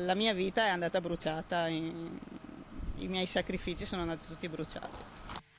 la mia vita è andata bruciata, i miei sacrifici sono andati tutti bruciati.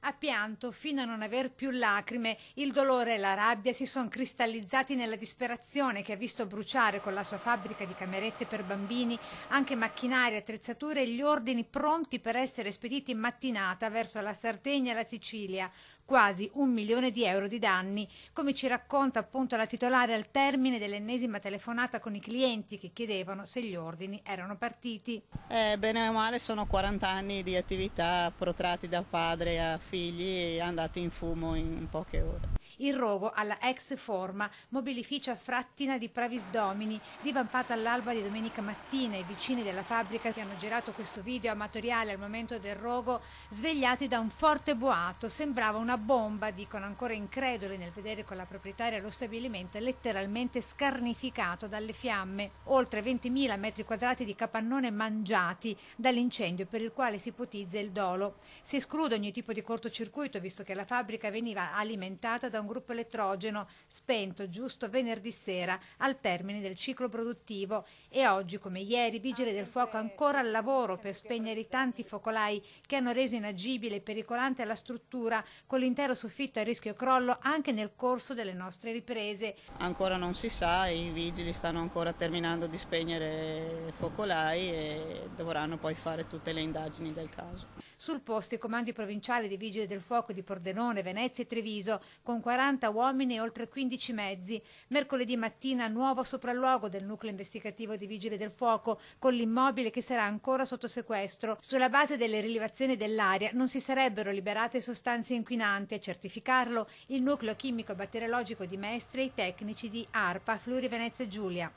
Ha pianto fino a non aver più lacrime. Il dolore e la rabbia si sono cristallizzati nella disperazione che ha visto bruciare con la sua fabbrica di camerette per bambini anche macchinari, attrezzature e gli ordini pronti per essere spediti in mattinata verso la Sardegna e la Sicilia. Quasi 1 milione di euro di danni, come ci racconta appunto la titolare al termine dell'ennesima telefonata con i clienti che chiedevano se gli ordini erano partiti. Bene o male sono 40 anni di attività protratti da padre a figli andati in fumo in poche ore. Il rogo alla ex forma, mobilificio a Frattina di Pravis Domini, divampata all'alba di domenica mattina. I vicini della fabbrica che hanno girato questo video amatoriale al momento del rogo, svegliati da un forte boato. Sembrava una bomba, dicono ancora increduli nel vedere con la proprietaria lo stabilimento letteralmente scarnificato dalle fiamme. Oltre 20.000 metri quadrati di capannone mangiati dall'incendio per il quale si ipotizza il dolo. Si esclude ogni tipo di cortocircuito, visto che la fabbrica veniva alimentata da un gruppo elettrogeno spento giusto venerdì sera al termine del ciclo produttivo, e oggi come ieri vigili del fuoco ancora al lavoro per spegnere i tanti focolai che hanno reso inagibile e pericolante la struttura, con l'intero soffitto a rischio crollo anche nel corso delle nostre riprese. Ancora non si sa, i vigili stanno ancora terminando di spegnere focolai e dovranno poi fare tutte le indagini del caso. Sul posto i comandi provinciali dei Vigili del Fuoco di Pordenone, Venezia e Treviso, con 40 uomini e oltre 15 mezzi. Mercoledì mattina nuovo sopralluogo del nucleo investigativo dei Vigili del Fuoco, con l'immobile che sarà ancora sotto sequestro. Sulla base delle rilevazioni dell'aria non si sarebbero liberate sostanze inquinanti. A certificarlo il nucleo chimico e batteriologico di Mestre e i tecnici di ARPA, Friuli Venezia Giulia.